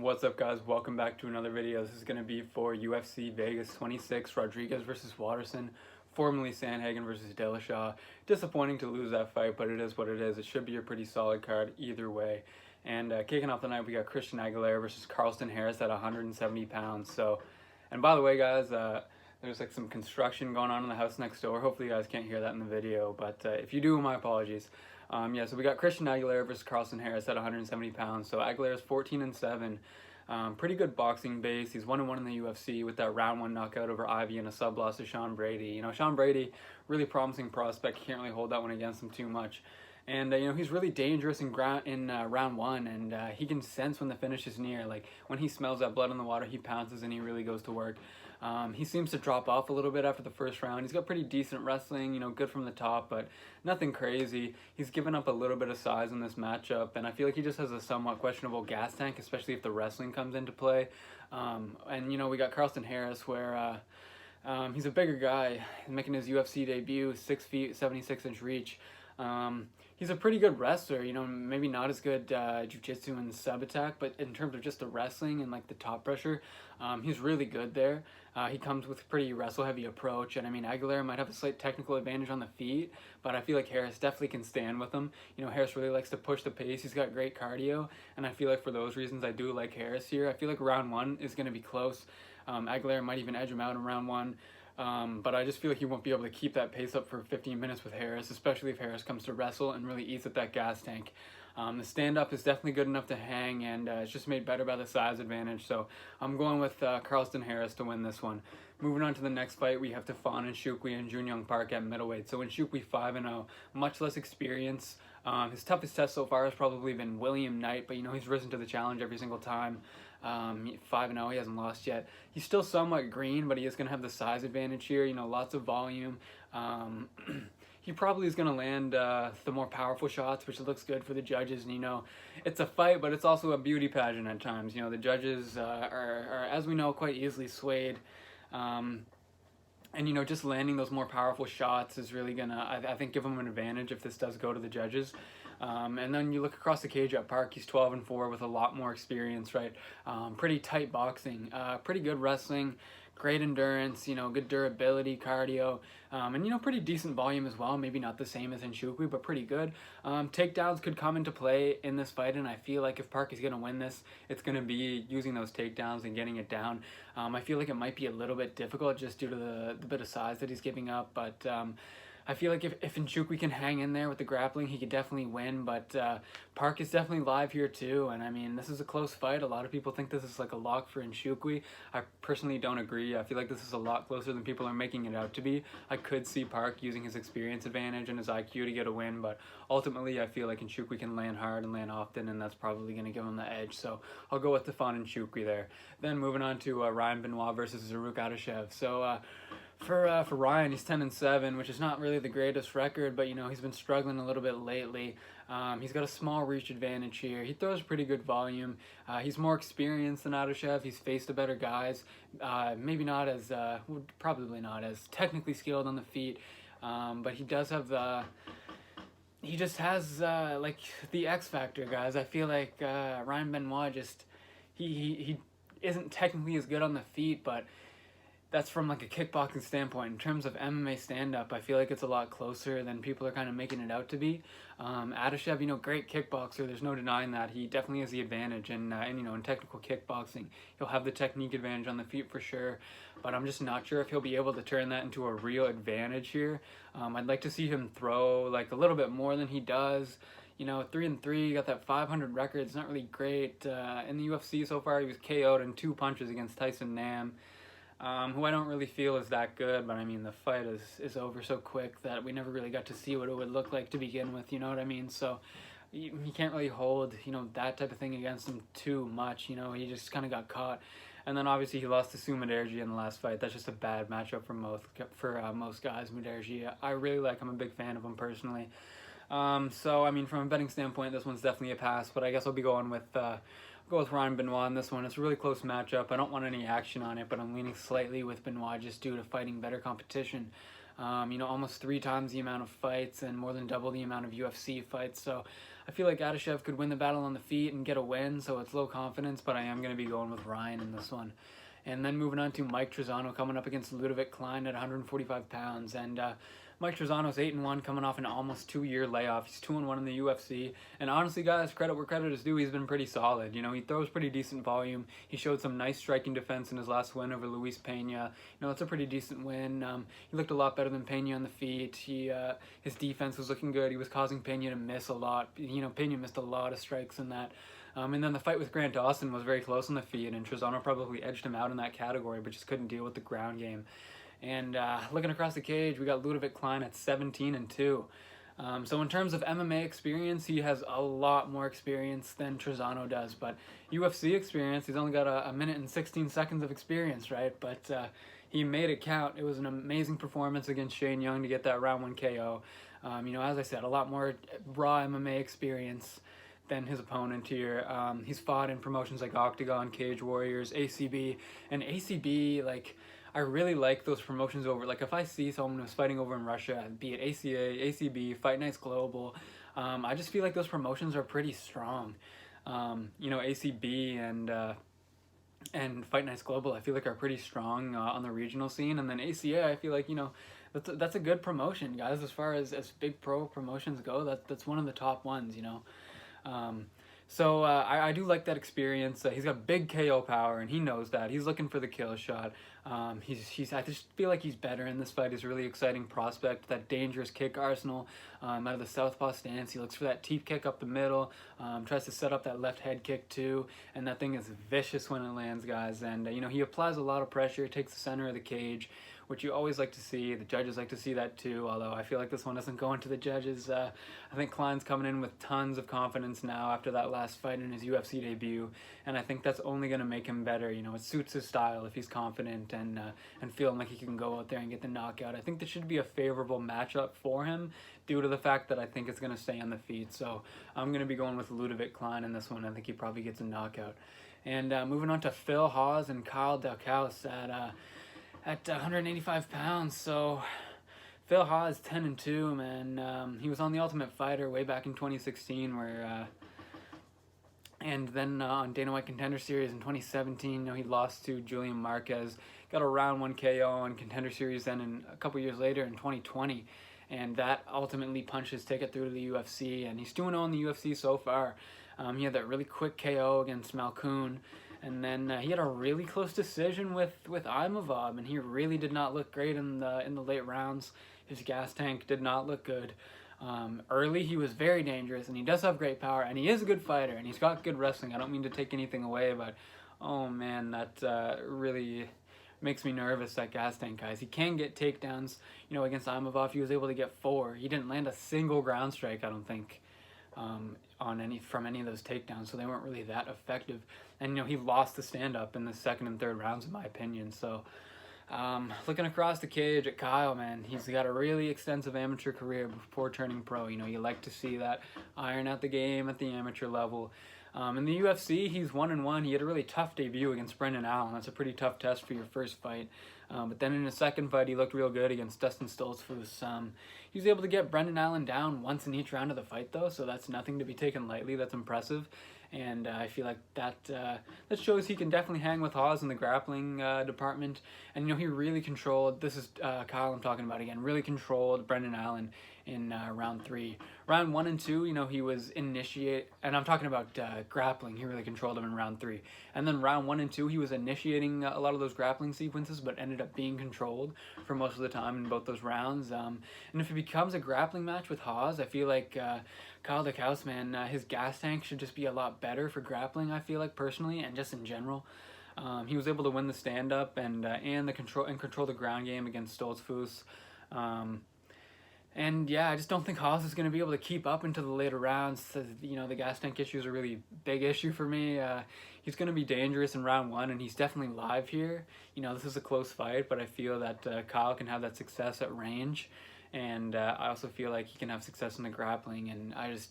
What's up, guys? Welcome back to another video. This is going to be for UFC Vegas 26, Rodriguez versus Waterson, formerly Sandhagen versus Dillashaw. Disappointing to lose that fight, but it is what it is. It should be a pretty solid card either way. And kicking off the night, we got Christian Aguilar versus Carson Harris at 170 pounds. And by the way, guys, there's like some construction going on in the house next door. Hopefully you guys can't hear that in the video, but if you do, my apologies. So we got Christian Aguilar versus Carson Harris at 170 pounds. So Aguilar is 14-7. Pretty good boxing base. He's 1-1 in the UFC with that round 1 knockout over Ivy and a sub loss to Sean Brady. You know, Sean Brady, really promising prospect. Can't really hold that one against him too much. And you know, he's really dangerous in round 1, and he can sense when the finish is near. Like when he smells that blood in the water, he pounces and he really goes to work. He seems to drop off a little bit after the first round. He's got pretty decent wrestling, you know, good from the top, but nothing crazy. He's given up a little bit of size in this matchup, and I feel like he just has a somewhat questionable gas tank, especially if the wrestling comes into play. And you know, we got Carson Harris, where he's a bigger guy, making his UFC debut, 6 feet, 76-inch reach. He's a pretty good wrestler, you know, maybe not as good jiu-jitsu and sub-attack, but in terms of just the wrestling and like the top pressure, he's really good there. He comes with a pretty wrestle-heavy approach, and I mean, Aguilar might have a slight technical advantage on the feet, but I feel like Harris definitely can stand with him. You know, Harris really likes to push the pace. He's got great cardio, and I feel like for those reasons, I do like Harris here. I feel like round 1 is going to be close. Aguilar might even edge him out in round 1. But I just feel like he won't be able to keep that pace up for 15 minutes with Harris, especially if Harris comes to wrestle and really eats at that gas tank. The stand-up is definitely good enough to hang, and it's just made better by the size advantage. So I'm going with Carlston Harris to win this one. Moving on to the next fight, we have Tafon Nchukwi and Junyoung Park at middleweight. So Nchukwi 5-0, much less experience. His toughest test so far has probably been William Knight, but you know, he's risen to the challenge every single time. 5-0, he hasn't lost yet. He's still somewhat green, but he is going to have the size advantage here. You know, lots of volume. He probably is going to land the more powerful shots, which looks good for the judges. And you know, it's a fight, but it's also a beauty pageant at times. You know, the judges are, as we know, quite easily swayed. And you know, just landing those more powerful shots is really gonna, I think, give him an advantage if this does go to the judges. And then you look across the cage at Park, he's 12-4 with a lot more experience, right? Pretty tight boxing, pretty good wrestling, great endurance, you know, good durability, cardio, and you know, pretty decent volume as well. Maybe not the same as Nchukwi, but pretty good. Takedowns could come into play in this fight, and I feel like if Park is going to win this, it's going to be using those takedowns and getting it down. I feel like it might be a little bit difficult just due to the bit of size that he's giving up, but I feel like if Nchukwi can hang in there with the grappling, he could definitely win, but Park is definitely live here too, and I mean, this is a close fight. A lot of people think this is like a lock for Nchukwi. I personally don't agree. I feel like this is a lot closer than people are making it out to be. I could see Park using his experience advantage and his IQ to get a win, but ultimately I feel like Nchukwi can land hard and land often, and that's probably going to give him the edge, so I'll go with Tafon Nchukwi there. Then moving on to Ryan Benoit versus Zaruk Adashev. So for Ryan, he's 10-7, which is not really the greatest record, but you know, he's been struggling a little bit lately. He's got a small reach advantage here. He throws pretty good volume. He's more experienced than Adashev. He's faced the better guys. Maybe not as, probably not as technically skilled on the feet, but he does have he just has like the X factor, guys. I feel like Ryan Benoit just, he isn't technically as good on the feet, but that's from like a kickboxing standpoint. In terms of MMA stand-up, I feel like it's a lot closer than people are kind of making it out to be. Adashev, you know, great kickboxer. There's no denying that. He definitely has the advantage, and you know, in technical kickboxing, he'll have the technique advantage on the feet for sure. But I'm just not sure if he'll be able to turn that into a real advantage here. I'd like to see him throw like a little bit more than he does. You know, 3-3, got that 500 record. It's not really great. In the UFC so far, he was KO'd in 2 punches against Tyson Nam, who I don't really feel is that good, but I mean, the fight is over so quick that we never really got to see what it would look like to begin with, you know what I mean? So you can't really hold, you know, that type of thing against him too much, you know, he just kind of got caught. And then obviously he lost to Muderji in the last fight. That's just a bad matchup for most guys. Muderji, I really like him. I'm a big fan of him personally. So I mean, from a betting standpoint, this one's definitely a pass, but I guess I'll be going with Ryan Benoit on this one. It's a really close matchup. I don't want any action on it, but I'm leaning slightly with Benoit just due to fighting better competition. Almost 3 times the amount of fights and more than double the amount of UFC fights. So I feel like Adashev could win the battle on the feet and get a win, so it's low confidence, but I am going to be going with Ryan in this one. And then moving on to Mike Trizano coming up against Ludovic Klein at 145 pounds. And Mike Trizano's 8-1 coming off an almost 2-year layoff. He's 2-1 in the UFC. And honestly, guys, credit where credit is due, he's been pretty solid. He throws pretty decent volume. He showed some nice striking defense in his last win over Luis Pena. It's a pretty decent win. He looked a lot better than Pena on the feet. His defense was looking good. He was causing Pena to miss a lot. Pena missed a lot of strikes in that. And then the fight with Grant Dawson was very close on the feet, and Trizano probably edged him out in that category, but just couldn't deal with the ground game. And looking across the cage, we got Ludovic Klein at 17-2. So in terms of MMA experience, he has a lot more experience than Trizano does. But UFC experience, he's only got a minute and 16 seconds of experience, right? But he made it count. It was an amazing performance against Shane Young to get that round 1 KO. As I said, a lot more raw MMA experience than his opponent here. He's fought in promotions like Octagon, Cage Warriors, ACB, and ACB, I really like those promotions over. If I see someone who's fighting over in Russia, be it ACA, ACB, Fight Nights Global, I just feel like those promotions are pretty strong. ACB and Fight Nights Global, I feel like are pretty strong on the regional scene, and then ACA, I feel like that's a good promotion, guys. As far as big pro promotions go, that's one of the top ones, So I do like that experience. He's got big KO power, and he knows that. He's looking for the kill shot. I just feel like he's better in this fight. He's a really exciting prospect. That dangerous kick arsenal out of the southpaw stance. He looks for that teep kick up the middle. Tries to set up that left head kick too, and that thing is vicious when it lands, guys. And he applies a lot of pressure. Takes the center of the cage, which you always like to see. The judges like to see that too, although I feel like this one isn't going to the judges. I think Klein's coming in with tons of confidence now after that last fight in his UFC debut, and I think that's only going to make him better. It suits his style if he's confident and feeling like he can go out there and get the knockout. I think this should be a favorable matchup for him due to the fact that I think it's going to stay on the feet. So I'm going to be going with Ludovic Klein in this one. I think he probably gets a knockout. And moving on to Phil Hawes and Kyle Daukaus at 185 pounds. So Phil Hawes 10-2, man. He was on the Ultimate Fighter way back in 2016, and then on Dana White Contender Series in 2017, he lost to Julian Marquez, got a round 1 KO on Contender Series. Then a couple years later in 2020, and that ultimately punched his ticket through to the UFC. And he's 2-0 in the UFC so far. He had that really quick KO against Malkoun. And then he had a really close decision with Imavov, and he really did not look great in the late rounds. His gas tank did not look good. Early, he was very dangerous, and he does have great power, and he is a good fighter, and he's got good wrestling. I don't mean to take anything away, but oh man, that really makes me nervous, that gas tank, guys. He can get takedowns. Against Imavov, he was able to get 4. He didn't land a single ground strike, I don't think, from any of those takedowns, so they weren't really that effective. And he lost the stand-up in the second and third rounds, in my opinion. So looking across the cage at Kyle, man, he's got a really extensive amateur career before turning pro. You like to see that iron out the game at the amateur level. In the UFC, he's 1-1. He had a really tough debut against Brendan Allen. That's a pretty tough test for your first fight. But then in his second fight, he looked real good against Dustin Stoltzfus. He was able to get Brendan Allen down once in each round of the fight, though, so that's nothing to be taken lightly. That's impressive. And I feel like that shows he can definitely hang with Hawes in the grappling department. And, he really controlled, this is Kyle I'm talking about again, really controlled Brendan Allen in round 3. Round 1 and 2, he was and I'm talking about grappling. He really controlled him in round 3. And then round 1 and 2, he was initiating a lot of those grappling sequences, but ended up being controlled for most of the time in both those rounds. And if it becomes a grappling match with Hawes, I feel like Kyle Daukaus, man, his gas tank should just be a lot better for grappling, I feel like, personally, and just in general. He was able to win the stand-up and control the ground game against Stoltzfus. And yeah, I just don't think Hawes is going to be able to keep up into the later rounds. The gas tank issue is a really big issue for me. He's going to be dangerous in round 1, and he's definitely live here. This is a close fight, but I feel that Kyle can have that success at range. And I also feel like he can have success in the grappling, and I just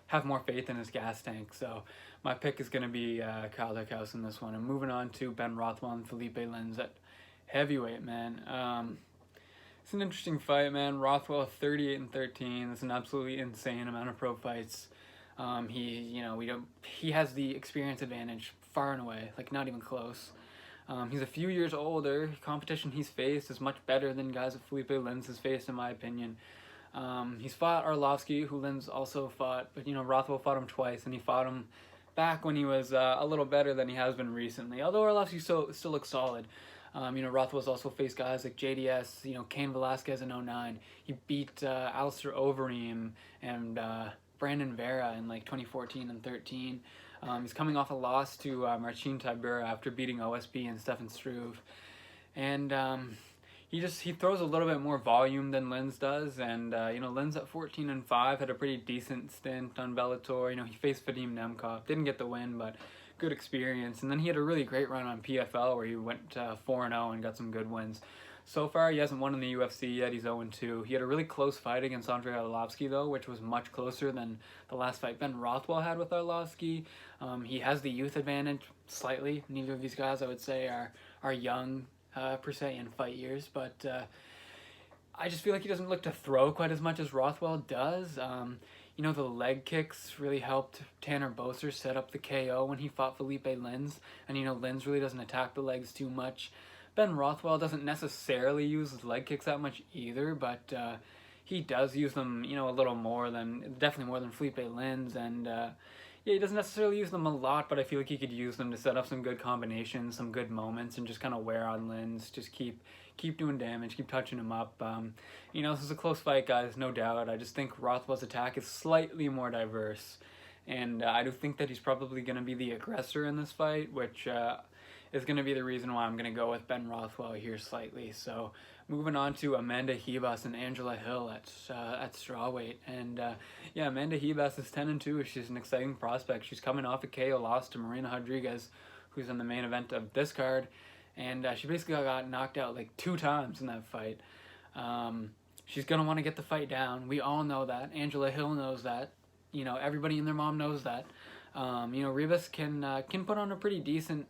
have more faith in his gas tank. So my pick is going to be Kyle Daukaus in this one. And moving on to Ben Rothwell and Felipe Lins at heavyweight, man. It's an interesting fight, man. Rothwell 38-13. That's an absolutely insane amount of pro fights. He has the experience advantage far and away, like not even close. He's a few years older. Competition he's faced is much better than guys that Felipe Lins has faced, in my opinion. He's fought Arlovsky, who Lins also fought, but Rothwell fought him twice, and he fought him back when he was a little better than he has been recently. Although Arlovsky still looks solid. Rothwell's also faced guys like JDS, Cain Velasquez in 09. He beat Alistair Overeem and Brandon Vera in like 2014 and 13. He's coming off a loss to Marcin Tybura after beating OSP and Stefan Struve. And he throws a little bit more volume than Lins does. And, Lins at 14-5 had a pretty decent stint on Bellator. He faced Vadim Nemkov. Didn't get the win, but good experience. And then he had a really great run on PFL where he went 4-0 and got some good wins. So far, he hasn't won in the UFC yet. He's 0-2. He had a really close fight against Andrei Arlovsky, though, which was much closer than the last fight Ben Rothwell had with Arlovsky. He has the youth advantage slightly. Neither of these guys, I would say, are young, per se, in fight years. But I just feel like he doesn't look to throw quite as much as Rothwell does. The leg kicks really helped Tanner Boser set up the KO when he fought Felipe Lins. And, Lins really doesn't attack the legs too much. Ben Rothwell doesn't necessarily use his leg kicks that much either, but he does use them, definitely more than Felipe Lins, and he doesn't necessarily use them a lot, but I feel like he could use them to set up some good combinations, some good moments, and just kind of wear on Lins, just keep doing damage, keep touching him up. This is a close fight, guys, no doubt. I just think Rothwell's attack is slightly more diverse, and I do think that he's probably going to be the aggressor in this fight, which is going to be the reason why I'm going to go with Ben Rothwell here slightly. So moving on to Amanda Ribas and Angela Hill at strawweight. And Amanda Ribas is 10-2. She's an exciting prospect. She's coming off a KO loss to Marina Rodriguez, who's in the main event of this card. And she basically got knocked out like 2 times in that fight. She's going to want to get the fight down. We all know that. Angela Hill knows that. Everybody and their mom knows that. Ribas can put on a pretty decent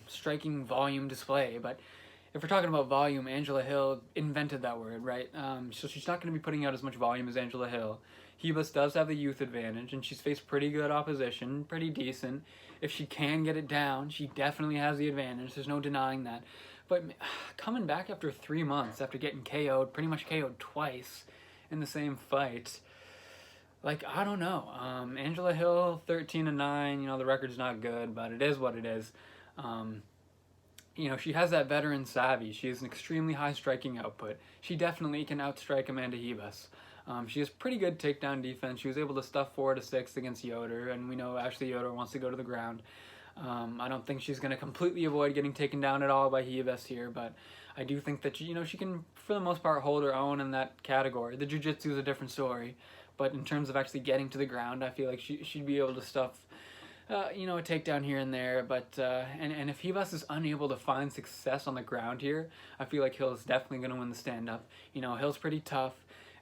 striking volume display, but if we're talking about volume, Angela Hill invented that word, right? So she's not going to be putting out as much volume as Angela Hill. Ribas does have the youth advantage, and she's faced pretty good opposition, pretty decent. If she can get it down, she definitely has the advantage. There's no denying that. But coming back after 3 months, after getting KO'd, pretty much KO'd twice in the same fight, I don't know. Angela Hill, 13-9. The record's not good, but it is what it is. She has that veteran savvy. She has an extremely high striking output. She definitely can outstrike Amanda Ribas. She has pretty good takedown defense. She was able to stuff 4 to 6 against Yoder, and we know Ashley Yoder wants to go to the ground. I don't think she's going to completely avoid getting taken down at all by Ribas here, but I do think that she can, for the most part, hold her own in that category. The jiu-jitsu is a different story. But in terms of actually getting to the ground, I feel like she'd be able to stuff, a takedown here and there. But and if Ribas is unable to find success on the ground here, I feel like Hill's definitely going to win the stand-up. Hill's pretty tough.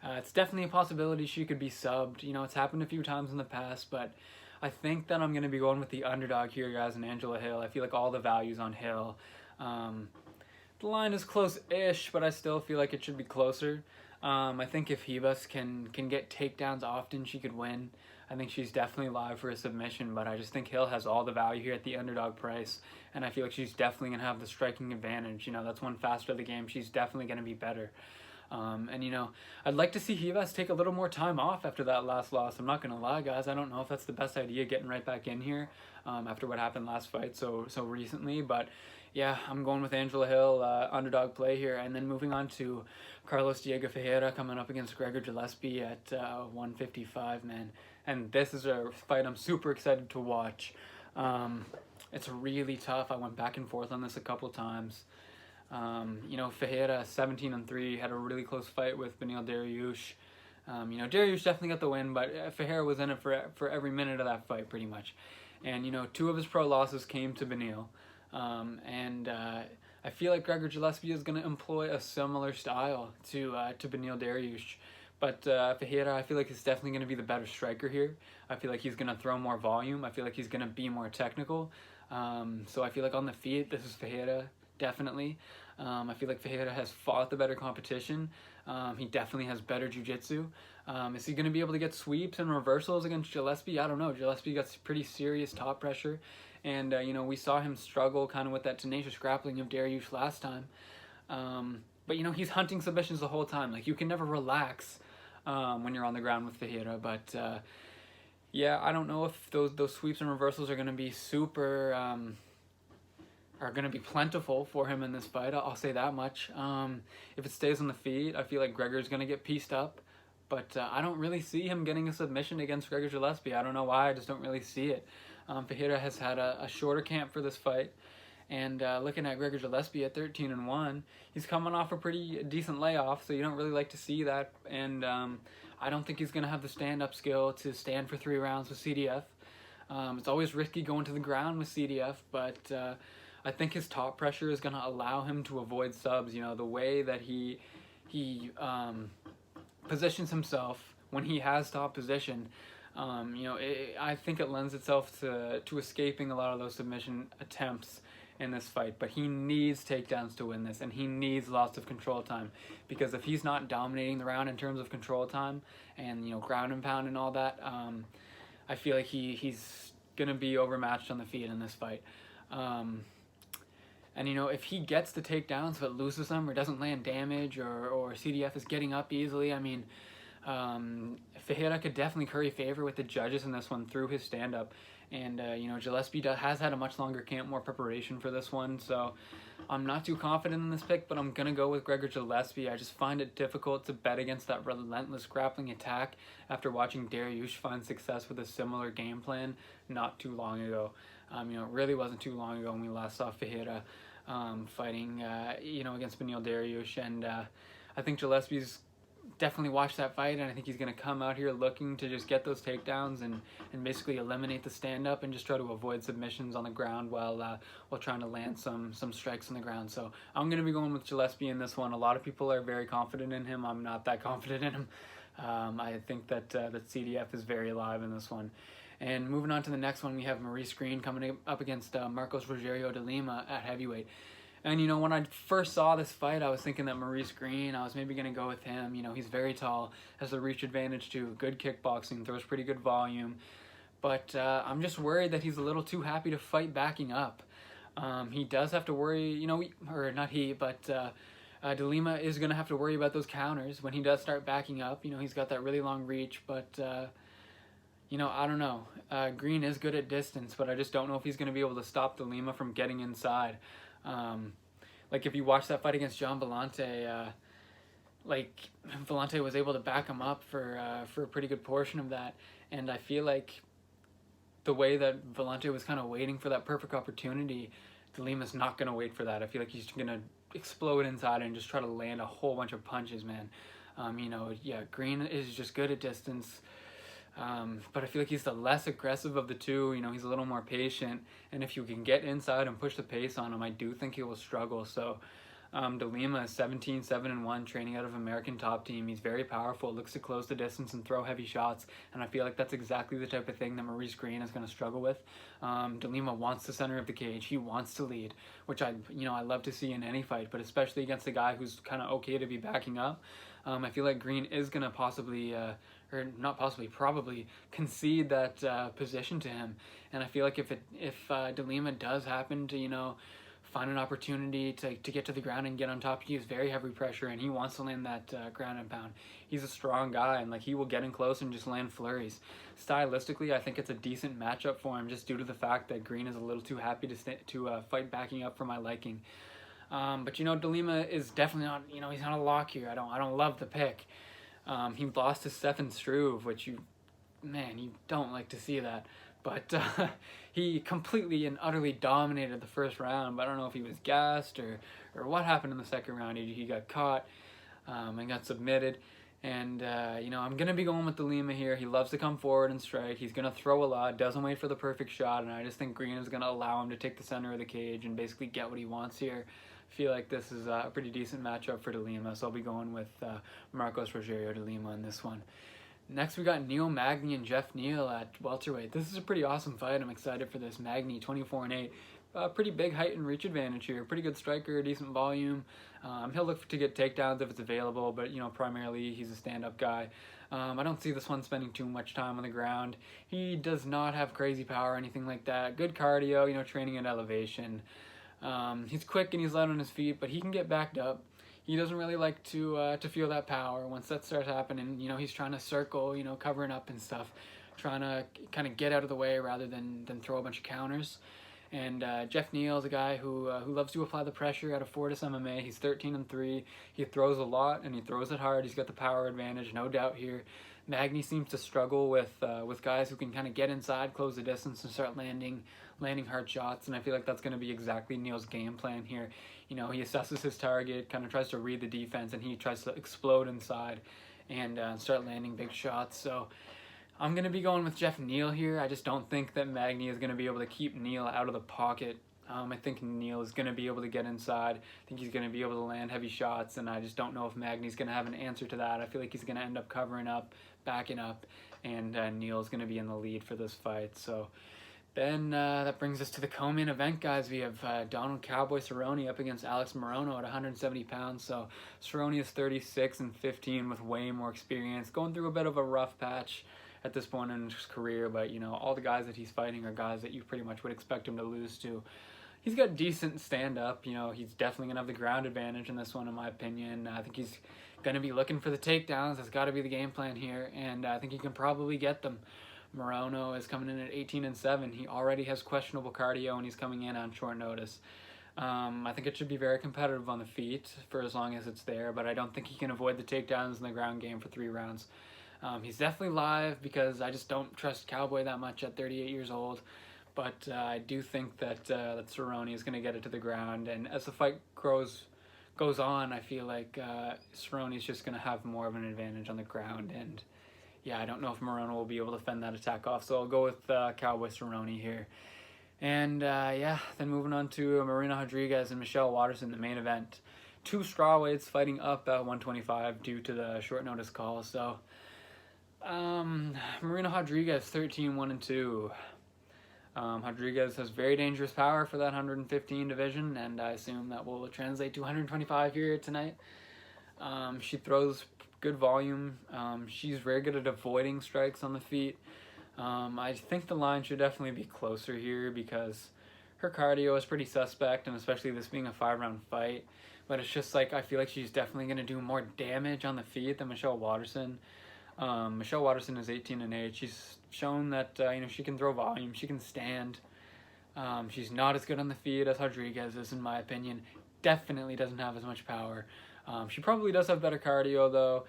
It's definitely a possibility she could be subbed. It's happened a few times in the past, but I think that I'm going to be going with the underdog here, guys, and Angela Hill. I feel like all the value's on Hill. The line is close-ish, but I still feel like it should be closer. I think if Ribas can get takedowns often, she could win. I think she's definitely live for a submission, but I just think Hill has all the value here at the underdog price, and I feel like she's definitely going to have the striking advantage. That's one facet of the game. She's definitely going to be better. I'd like to see Ribas take a little more time off after that last loss. I'm not going to lie, guys. I don't know if that's the best idea, getting right back in here after what happened last fight so recently, but yeah, I'm going with Angela Hill, underdog play here. And then moving on to Carlos Diego Ferreira coming up against Gregor Gillespie at 155, man. And this is a fight I'm super excited to watch. It's really tough. I went back and forth on this a couple times. Ferreira, 17-3, had a really close fight with Beneil Dariush. Dariush definitely got the win, but Ferreira was in it for every minute of that fight, pretty much. And, 2 of his pro losses came to Beneil. I feel like Gregor Gillespie is going to employ a similar style to Beneil Dariush. But Ferreira, I feel like, is definitely going to be the better striker here. I feel like he's going to throw more volume. I feel like he's going to be more technical. So I feel like on the feet, this is Ferreira definitely. I feel like Ferreira has fought the better competition. He definitely has better jiu-jitsu. Is he going to be able to get sweeps and reversals against Gillespie? I don't know. Gillespie got pretty serious top pressure. And, we saw him struggle kind of with that tenacious grappling of Dariush last time. But, he's hunting submissions the whole time. Like, you can never relax when you're on the ground with Ferreira. But, yeah, I don't know if those sweeps and reversals are going to be super... are going to be plentiful for him in this fight. I'll say that much. If it stays on the feet, I feel like Gregor's going to get pieced up. But I don't really see him getting a submission against Gregor Gillespie. I don't know why. I just don't really see it. Ferreira has had a shorter camp for this fight. And looking at Gregor Gillespie at 13-1, he's coming off a pretty decent layoff, so you don't really like to see that. And I don't think he's going to have the stand-up skill to stand for 3 rounds with CDF. It's always risky going to the ground with CDF, but I think his top pressure is going to allow him to avoid subs. The way that he positions himself when he has top position, I think it lends itself to escaping a lot of those submission attempts in this fight. But he needs takedowns to win this, and he needs lots of control time, because if he's not dominating the round in terms of control time and ground and pound and all that, I feel like he's gonna be overmatched on the feet in this fight. And if he gets the takedowns but loses them or doesn't land damage, or CDF is getting up easily, I mean, Ferreira could definitely curry favor with the judges in this one through his stand-up. And, Gillespie has had a much longer camp, more preparation for this one, so I'm not too confident in this pick, but I'm going to go with Gregor Gillespie. I just find it difficult to bet against that relentless grappling attack after watching Dariush find success with a similar game plan not too long ago. It really wasn't too long ago when we last saw Ferreira fighting, against Neal Dariush, and I think Gillespie's definitely watched that fight, and I think he's going to come out here looking to just get those takedowns and basically eliminate the stand-up and just try to avoid submissions on the ground while trying to land some strikes on the ground. So I'm going to be going with Gillespie in this one. A lot of people are very confident in him. I'm not that confident in him. I think that CDF is very alive in this one. And moving on to the next one, we have Maurice Green coming up against Marcos Rogerio de Lima at heavyweight. And, when I first saw this fight, I was thinking that Maurice Green, I was maybe going to go with him. He's very tall, has a reach advantage too, good kickboxing, throws pretty good volume. But I'm just worried that he's a little too happy to fight backing up. He does have to worry, or not he, but de Lima is going to have to worry about those counters when he does start backing up. He's got that really long reach, but... I don't know. Green is good at distance, but I just don't know if he's going to be able to stop de Lima from getting inside. Like if you watch that fight against John Vellante, Vellante was able to back him up for a pretty good portion of that, and I feel like the way that Vellante was kind of waiting for that perfect opportunity, de Lima's not going to wait for that. I feel like he's going to explode inside and just try to land a whole bunch of punches, man. Green is just good at distance. But I feel like he's the less aggressive of the two. He's a little more patient, and if you can get inside and push the pace on him, I do think he will struggle. So de Lima is 17-7-1, training out of American Top Team. He's very powerful, looks to close the distance and throw heavy shots, and I feel like that's exactly the type of thing that Maurice Green is going to struggle with. De Lima wants the center of the cage. He wants to lead, which I love to see in any fight, but especially against a guy who's kind of okay to be backing up. I feel like Green is going to probably concede that position to him. And I feel like if de Lima does happen to, find an opportunity to get to the ground and get on top, he has very heavy pressure, and he wants to land that ground and pound. He's a strong guy, and he will get in close and just land flurries. Stylistically, I think it's a decent matchup for him, just due to the fact that Green is a little too happy to fight backing up for my liking. But de Lima is definitely not, he's not a lock here. I don't love the pick. He lost to Stefan Struve, which you don't like to see that. But he completely and utterly dominated the first round. But I don't know if he was gassed or what happened in the second round. He got caught and got submitted. And, I'm going to be going with de Lima here. He loves to come forward and strike. He's going to throw a lot, doesn't wait for the perfect shot. And I just think Green is going to allow him to take the center of the cage and basically get what he wants here. I feel like this is a pretty decent matchup for de Lima, so I'll be going with Marcos Rogerio de Lima in this one. Next, we got Neal Magny and Jeff Neal at welterweight. This is a pretty awesome fight. I'm excited for this. Magny, 24-8. Pretty big height and reach advantage here. Pretty good striker, decent volume. He'll look to get takedowns if it's available, but primarily he's a stand-up guy. I don't see this one spending too much time on the ground. He does not have crazy power or anything like that. Good cardio, training at elevation. He's quick and he's light on his feet, but he can get backed up. He doesn't really like to feel that power. Once that starts happening, he's trying to circle, covering up and stuff, trying to kind of get out of the way rather than throw a bunch of counters. And Jeff Neal is a guy who loves to apply the pressure out of Fortis MMA. He's 13-3. He throws a lot and he throws it hard. He's got the power advantage, no doubt here. Magny seems to struggle with guys who can kind of get inside, close the distance, and start landing hard shots. And I feel like that's going to be exactly Neal's game plan here. He assesses his target, kind of tries to read the defense, and he tries to explode inside and start landing big shots. So I'm going to be going with Jeff Neal here. I just don't think that Magny is going to be able to keep Neal out of the pocket. I think Neal is going to be able to get inside. I think he's going to be able to land heavy shots, and I just don't know if Magny's going to have an answer to that. I feel like he's going to end up covering up, backing up, and Neal's going to be in the lead for this fight. So then that brings us to the co-main event, guys. We have Donald Cowboy Cerrone up against Alex Morono at 170 pounds. So Cerrone is 36-15 with way more experience, going through a bit of a rough patch at this point in his career, but all the guys that he's fighting are guys that you pretty much would expect him to lose to. He's got decent stand-up, he's definitely going to have the ground advantage in this one, in my opinion. I think he's going to be looking for the takedowns. That's got to be the game plan here, and I think he can probably get them. Morono is coming in at 18-7. He already has questionable cardio, and he's coming in on short notice. I think it should be very competitive on the feet for as long as it's there, but I don't think he can avoid the takedowns in the ground game for 3 rounds. He's definitely live because I just don't trust Cowboy that much at 38 years old. But I do think that Cerrone is going to get it to the ground. And as the fight goes on, I feel like Cerrone is just going to have more of an advantage on the ground. And yeah, I don't know if Morono will be able to fend that attack off. So I'll go with Cowboy Cerrone here. And then moving on to Marina Rodriguez and Michelle Waterson, the main event. 2 strawweights fighting up at 125 due to the short notice call. So Marina Rodriguez, 13-1-2. Rodriguez has very dangerous power for that 115 division, and I assume that will translate to 125 here tonight. She throws good volume. She's very good at avoiding strikes on the feet. I think the line should definitely be closer here because her cardio is pretty suspect, and especially this being a 5-round fight. But it's just like I feel like she's definitely going to do more damage on the feet than Michelle Waterson. Michelle Waterson is 18-8. She's shown that she can throw volume, she can stand. She's not as good on the feet as Rodriguez is, in my opinion. Definitely doesn't have as much power. She probably does have better cardio though.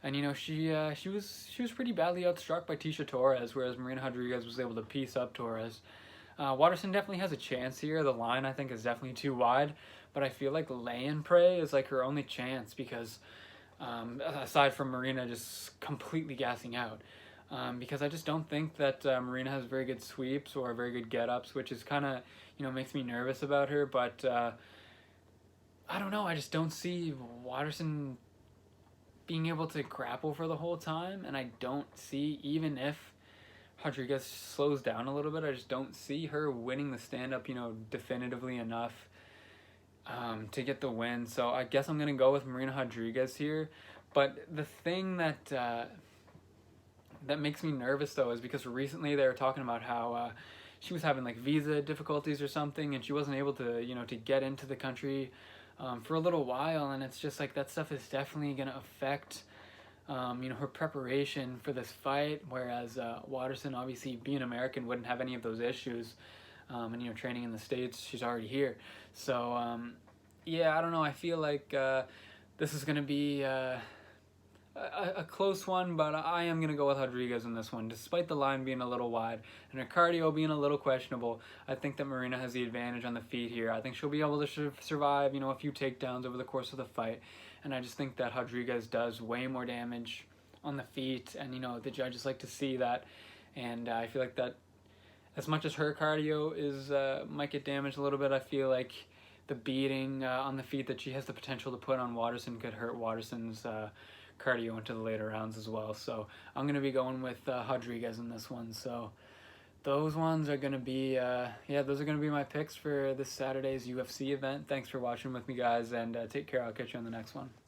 And she was pretty badly outstruck by Tisha Torres, whereas Marina Rodriguez was able to piece up Torres. Waterson definitely has a chance here. The line I think is definitely too wide, but I feel like lay and pray is like her only chance because aside from Marina just completely gassing out. Because I just don't think that Marina has very good sweeps or very good get-ups, which is kind of, makes me nervous about her. But I don't know. I just don't see Waterson being able to grapple for the whole time. And I don't see, even if Rodriguez slows down a little bit, I just don't see her winning the stand-up, definitively enough to get the win. So I guess I'm going to go with Marina Rodriguez here. But the thing that makes me nervous, though, is because recently they were talking about how she was having, like, visa difficulties or something, and she wasn't able to, to get into the country for a little while. And it's just, like, that stuff is definitely going to affect, her preparation for this fight, whereas Waterson, obviously, being American, wouldn't have any of those issues. And, training in the States, she's already here. So, yeah, I don't know. I feel like this is going to be a close one, but I am going to go with Rodriguez in this one. Despite the line being a little wide and her cardio being a little questionable, I think that Marina has the advantage on the feet here. I think she'll be able to survive, a few takedowns over the course of the fight. And I just think that Rodriguez does way more damage on the feet, and, the judges like to see that. And I feel like that as much as her cardio is might get damaged a little bit, I feel like the beating on the feet that she has the potential to put on Waterson could hurt Waterson's cardio into the later rounds as well. So I'm going to be going with Rodriguez in this one. So those ones are going to be, those are going to be my picks for this Saturday's UFC event. Thanks for watching with me, guys, and take care. I'll catch you on the next one.